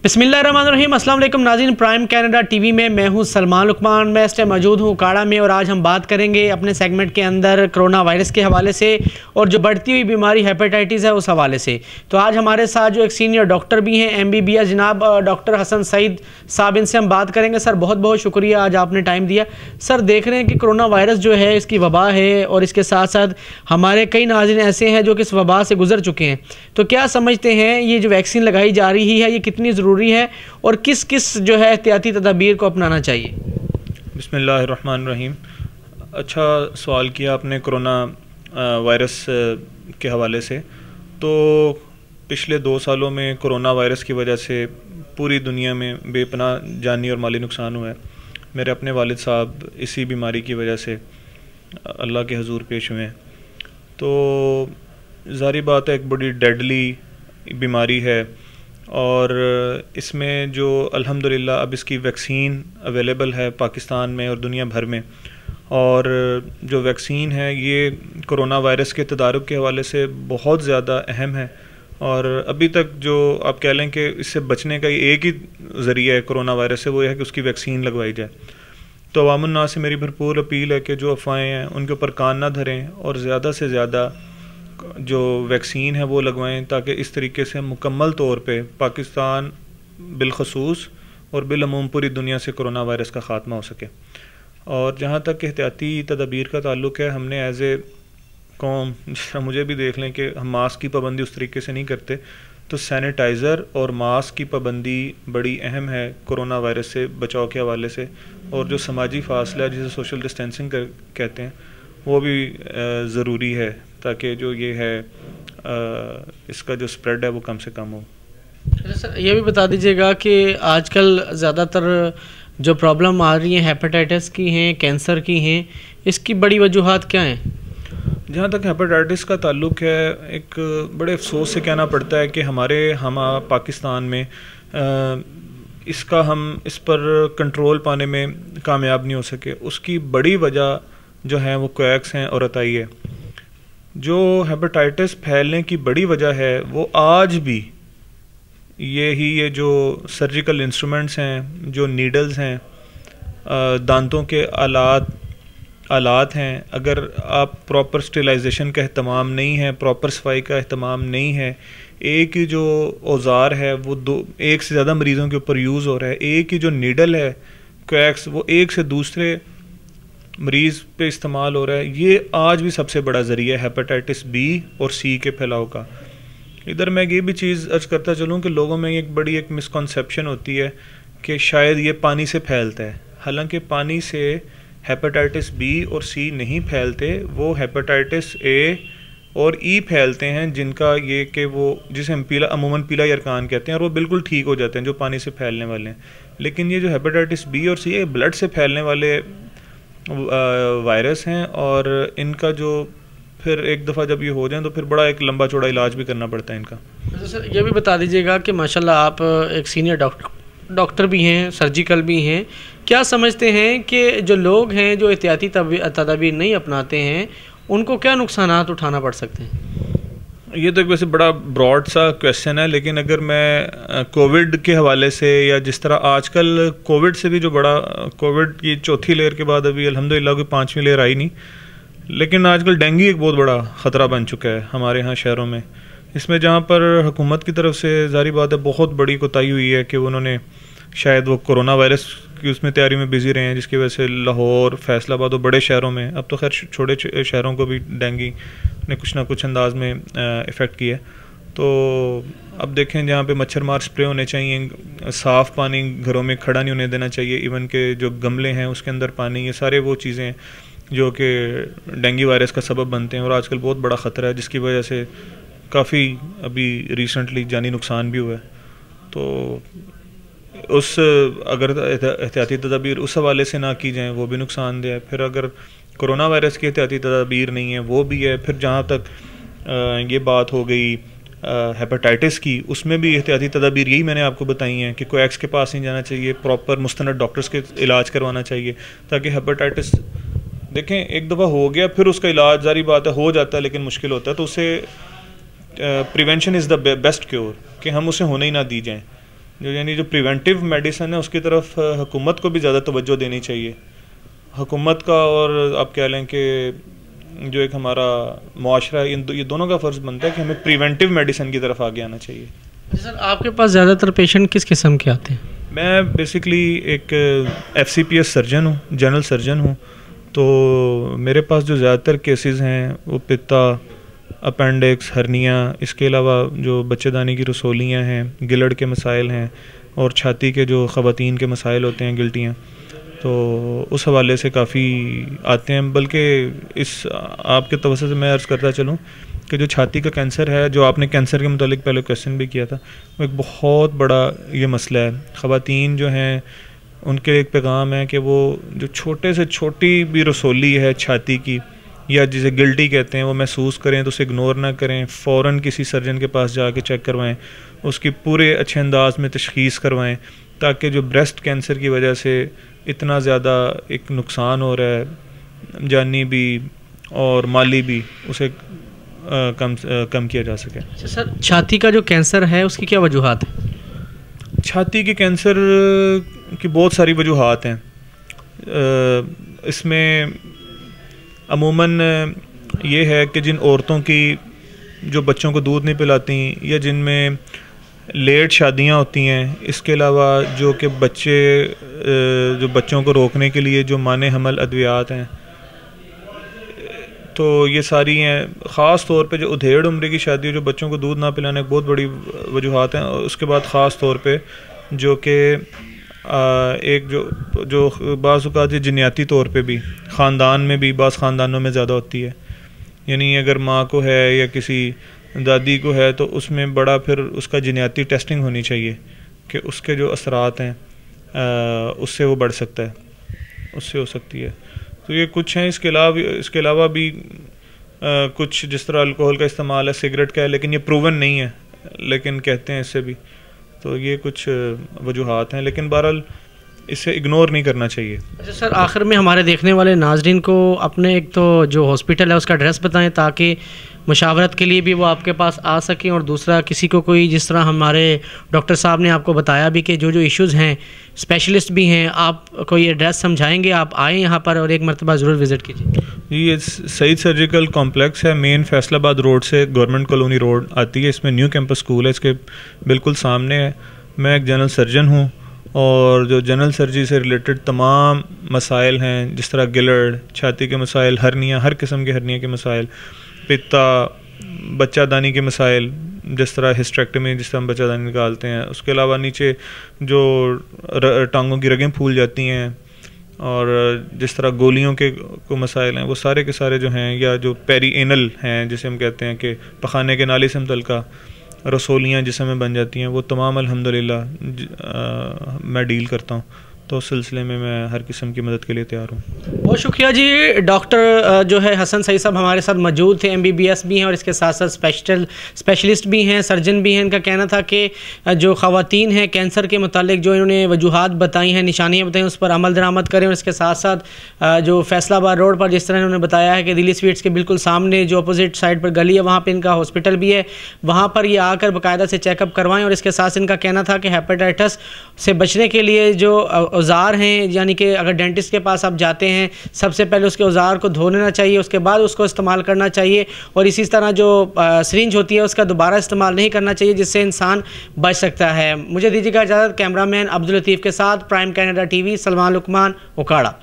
बिस्मिल्लाहिर्रहमानिर्रहीम। अस्सलाम वालेकुम नाज़रीन, प्राइम कनाडा टीवी में मैं हूं सलमान लुकमान। मैं इस टाइम मौजूद हूं काड़ा में और आज हम बात करेंगे अपने सेगमेंट के अंदर कोरोना वायरस के हवाले से और जो बढ़ती हुई बीमारी हेपेटाइटिस है उस हवाले से। तो आज हमारे साथ जो एक सीनियर डॉक्टर भी हैं MBBS जनाब डॉक्टर हसन सईद साहब, इनसे हम बात करेंगे। सर बहुत बहुत शुक्रिया, आज आपने टाइम दिया। सर देख रहे हैं कि कोरोना वायरस जो है इसकी वबा है और इसके साथ साथ हमारे कई नाज़रीन ऐसे हैं जो कि इस वबा से गुजर चुके हैं। तो क्या समझते हैं ये जो वैक्सीन लगाई जा रही है ये कितनी ज़रूरी है और किस किस जो है एहतियाती तदाबीर को अपनाना चाहिए? बिस्मिल्लाहिर्रहमानिर्रहीम। अच्छा सवाल किया आपने कोरोना वायरस के हवाले से। तो पिछले 2 सालों में कोरोना वायरस की वजह से पूरी दुनिया में बेपनाह जानी और माली नुकसान हुआ है। मेरे अपने वालिद साहब इसी बीमारी की वजह से अल्लाह के हुजूर पेश हुए हैं। तो ज़ाहिर बात है एक बड़ी डेडली बीमारी है और इसमें जो अल्हम्दुलिल्लाह अब इसकी वैक्सीन अवेलेबल है पाकिस्तान में और दुनिया भर में। और जो वैक्सीन है ये कोरोना वायरस के तदारुक के हवाले से बहुत ज़्यादा अहम है। और अभी तक जो आप कह लें कि इससे बचने का एक ही ज़रिया है कोरोना वायरस से, वो यह है कि उसकी वैक्सीन लगवाई जाए। तो अवामुन्नास से मेरी भरपूर अपील है कि जो अफवाहें हैं उनके ऊपर कान ना धरें और ज़्यादा से ज़्यादा जो वैक्सीन है वो लगवाएं, ताकि इस तरीके से मुकम्मल तौर पे पाकिस्तान बिलखसूस और बिलअमूम पूरी दुनिया से कोरोना वायरस का ख़ात्मा हो सके। और जहाँ तक एहतियाती तदबीर का ताल्लुक़ है, हमने एज़ ए कौम, जिस तरह मुझे भी देख लें कि हम मास्क की पाबंदी उस तरीके से नहीं करते, तो सैनिटाइज़र और मास्क की पाबंदी बड़ी अहम है कोरोना वायरस से बचाव के हवाले से। और जो समाजी फासला जिसे सोशल डिस्टेंसिंग कहते हैं वो भी ज़रूरी है, ताकि जो ये है इसका जो स्प्रेड है वो कम से कम हो। सर ये भी बता दीजिएगा कि आजकल ज़्यादातर जो प्रॉब्लम आ रही हैं हेपेटाइटिस की हैं, कैंसर की हैं, इसकी बड़ी वजूहात क्या हैं? जहाँ तक हेपेटाइटिस का ताल्लुक़ है, एक बड़े अफसोस से कहना पड़ता है कि हम पाकिस्तान में हम इस पर कंट्रोल पाने में कामयाब नहीं हो सके। उसकी बड़ी वजह जो है वो कोएक्स हैं और रताई है। जो हेपेटाइटिस फैलने की बड़ी वजह है वो आज भी ये जो सर्जिकल इंस्ट्रूमेंट्स हैं, जो नीडल्स हैं, दांतों के आलात हैं, अगर आप प्रॉपर स्टेलाइजेशन का अहतमाम नहीं है, प्रॉपर सफाई का अहतमाम नहीं है, एक ही जो औज़ार है वो एक से ज़्यादा मरीज़ों के ऊपर यूज़ हो रहा है, एक ही जो नीडल है कोएक्स वो एक से दूसरे मरीज़ पे इस्तेमाल हो रहा है, ये आज भी सबसे बड़ा ज़रिया है हेपेटाइटिस B और C के फैलाव का। इधर मैं ये भी चीज़ अर्ज़ करता चलूँ कि लोगों में एक बड़ी मिसकॉन्सेप्शन होती है कि शायद ये पानी से फैलता है। हालांकि पानी से हेपेटाइटिस B और C नहीं फैलते, वो हेपेटाइटिस A और E फैलते हैं, जिनका ये कि वो जिसे हम अमूमन पीला यरकान कहते हैं, और वो बिल्कुल ठीक हो जाते हैं जो पानी से फैलने वाले हैं। लेकिन ये जो हेपेटाइटिस B और C है ब्लड से फैलने वाले वायरस हैं और इनका जो फिर एक दफ़ा जब ये हो जाए तो फिर बड़ा एक लंबा चौड़ा इलाज भी करना पड़ता है इनका। तो सर ये भी बता दीजिएगा कि माशाल्लाह आप एक सीनियर डॉक्टर भी हैं, सर्जिकल भी हैं। क्या समझते हैं कि जो लोग हैं जो एहतियाती तदाबीर नहीं अपनाते हैं उनको क्या नुकसानात उठाना पड़ सकते हैं? ये तो एक वैसे बड़ा ब्रॉड सा क्वेश्चन है, लेकिन अगर मैं कोविड के हवाले से या जिस तरह आजकल कोविड से भी जो बड़ा कोविड की चौथी लेयर के बाद अभी अल्हम्दुलिल्लाह कोई 5वीं लेयर आई नहीं, लेकिन आजकल डेंगू एक बहुत बड़ा ख़तरा बन चुका है हमारे यहाँ शहरों में। इसमें जहाँ पर हुकूमत की तरफ से ज़ाहिर बात है बहुत बड़ी कोताही हुई है कि उन्होंने शायद वो कोरोना वायरस की उसमें तैयारी में बिज़ी रहे हैं, जिसकी वजह से लाहौर, फैसलाबाद और बड़े शहरों में, अब तो खैर छोटे शहरों को भी डेंगू ने कुछ ना कुछ अंदाज में इफ़ेक्ट किया। तो अब देखें जहाँ पे मच्छर मार स्प्रे होने चाहिए, साफ़ पानी घरों में खड़ा नहीं होने देना चाहिए, इवन के जो गमले हैं उसके अंदर पानी, ये सारे वो चीज़ें जो कि डेंगू वायरस का सबब बनते हैं और आजकल बहुत बड़ा ख़तरा है, जिसकी वजह से काफ़ी अभी रिसेंटली जानी नुकसान भी हुआ है। तो अगर एहतियाती तदाबीर उस हवाले से ना की जाएँ वो भी नुकसानदेह है। फिर अगर कोरोना वायरस की एहतियाती तदाबीर नहीं है वो भी है। फिर जहाँ तक ये बात हो गई हेपेटाइटिस की, उसमें भी एहतियाती तदाबीर यही मैंने आपको बताई हैं कि कोएक्स के पास नहीं जाना चाहिए, प्रॉपर मुस्तनद डॉक्टर्स के इलाज करवाना चाहिए, ताकि हेपेटाइटिस देखें एक दफ़ा हो गया फिर उसका इलाज जारी बात है हो जाता है लेकिन मुश्किल होता है, तो उसे prevention is the best cure, कि हम उसे होने ही ना दी जाएँ। यानी जो प्रिवेंटिव मेडिसिन है उसकी तरफ हुकूमत को भी ज़्यादा तवज्जो देनी चाहिए। हुकूमत का और आप कह लें कि जो एक हमारा मुआशरा है, ये दोनों का फ़र्ज़ बनता है कि हमें प्रिवेंटिव मेडिसिन की तरफ आगे आना चाहिए। सर आपके पास ज़्यादातर पेशेंट किस किस्म के आते हैं? मैं बेसिकली एक FCPS सर्जन हूँ, जनरल सर्जन हूँ। तो मेरे पास जो ज़्यादातर केसेस हैं वो पित्ता, अपेंडिक्स, हर्निया, इसके अलावा जो बच्चेदानी की रसोलियाँ हैं, गिलड़ के मसाइल हैं और छाती के जो ख़वातीन के मसाइल होते हैं, गिल्टियाँ, तो उस हवाले से काफ़ी आते हैं। बल्कि इस आपके तवज्जो से मैं अर्ज़ करता चलूँ कि जो छाती का कैंसर है, जो आपने कैंसर के मुतालिक पहले क्वेश्चन भी किया था, वो एक बहुत बड़ा ये मसला है। ख़वातीन जो हैं उनके एक पैगाम है कि वो जो छोटे से छोटी भी रसोली है छाती की या जिसे गिल्टी कहते हैं वो महसूस करें तो उसे इग्नोर ना करें, फ़ौरन किसी सर्जन के पास जाके चेक करवाएं, उसकी पूरे अच्छे अंदाज में तशख़ीस करवाएं, ताकि जो ब्रेस्ट कैंसर की वजह से इतना ज़्यादा एक नुकसान हो रहा है जानी भी और माली भी, उसे कम किया जा सके। अच्छा सर, छाती का जो कैंसर है उसकी क्या वजूहात है? छाती के कैंसर की बहुत सारी वजूहात हैं। इसमें अमूमन ये है कि जिन औरतों की जो बच्चों को दूध नहीं पिलाती या जिनमें लेट शादियां होती हैं, इसके अलावा जो कि जो बच्चों को रोकने के लिए जो माने हमल अद्वियात हैं, तो ये सारी हैं। ख़ास तौर पे जो उधेड़ उम्र की शादी, जो बच्चों को दूध ना पिलाने की बहुत बड़ी वजूहात हैं। और उसके बाद ख़ास तौर पे जो कि एक जो बाज़ औक़ात जिन्याती तौर पे भी ख़ानदान में भी बाज़ ख़ानदानों में ज़्यादा होती है, यानी अगर माँ को है या किसी दादी को है तो उसमें बड़ा फिर उसका जिन्याती टेस्टिंग होनी चाहिए कि उसके जो असरात हैं उससे वो बढ़ सकता है, उससे हो सकती है। तो ये कुछ हैं। इसके अलावा भी कुछ जिस तरह अल्कोहल का इस्तेमाल है, सिगरेट का है, लेकिन ये प्रूवन नहीं है, लेकिन कहते हैं इससे भी। तो ये कुछ वजूहात हैं, लेकिन बहरहाल इसे इग्नोर नहीं करना चाहिए। अच्छा सर, आखिर में हमारे देखने वाले नाजरीन को अपने एक तो जो हॉस्पिटल है उसका एड्रेस बताएं ताकि मुशावरत के लिए भी वो आपके पास आ सकें, और दूसरा किसी को कोई, जिस तरह हमारे डॉक्टर साहब ने आपको बताया भी कि जो इश्यूज़ हैं, स्पेशलिस्ट भी हैं, आप कोई एड्रेस समझाएंगे, आप आएँ यहाँ पर और एक मरतबा ज़रूर विज़िट कीजिए। जी, ये सईद सर्जिकल कॉम्प्लेक्स है, मेन फैसलाबाद रोड से गवर्नमेंट कॉलोनी रोड आती है। इसमें न्यू कैंपस स्कूल है, इसके बिल्कुल सामने है। मैं एक जनरल सर्जन हूँ और जो जनरल सर्जरी से रिलेटेड तमाम मसाइल हैं, जिस तरह गिलड़, छाती के मसाइल, हर्निया, हर किस्म के हर्निया के मसाइल, पित्ता, बच्चादानी के मसाइल, जिस तरह हिस्टेरेक्टमी, जिस तरह हम बच्चादानी निकालते हैं, उसके अलावा नीचे जो टांगों की रगें फूल जाती हैं और जिस तरह गोलियों के को मसाइल हैं, वो सारे के सारे जो हैं, या जो पेरीएनल हैं जिसे हम कहते हैं कि पखाने के नाली से मुतल्लिका रसोलियाँ जिस में बन जाती हैं, वो तमाम अल्हम्दुलिल्लाह मैं डील करता हूँ। तो उस सिलसिले में मैं हर किस्म की मदद के लिए तैयार हूँ। बहुत शुक्रिया जी। डॉक्टर जो है हसन सईद साहब हमारे साथ मौजूद थे, MBBS भी हैं और इसके साथ साथ स्पेशलिस्ट भी हैं, सर्जन भी हैं। इनका कहना था कि जो ख़वातीन हैं कैंसर के मुतालिक जो इन्होंने वजूहात बताई हैं, निशानियाँ बताई, उस पर अमल दरामद करें। और इसके साथ साथ जो फैसलाबाद रोड पर जिस तरह इन्होंने बताया है कि दिल्ली स्वीट्स के बिल्कुल सामने जो अपोजिट साइड पर गली है, वहाँ पर इनका हॉस्पिटल भी है, वहाँ पर ये आकर बाकायदा से चेकअप करवाएँ। और इसके साथ इनका कहना था कि हेपेटाइटिस से बचने के लिए जो औज़ार हैं, यानी कि अगर डेंटिस्ट के पास आप जाते हैं, सबसे पहले उसके औज़ार को धो लेना चाहिए, उसके बाद उसको इस्तेमाल करना चाहिए। और इसी तरह जो सिरिंज होती है उसका दोबारा इस्तेमाल नहीं करना चाहिए, जिससे इंसान बच सकता है। मुझे दीजिएगा इजाज़त। कैमरामैन अब्दुल लतीफ़ के साथ Prime Canada TV, Salman Luqman, उकाड़ा।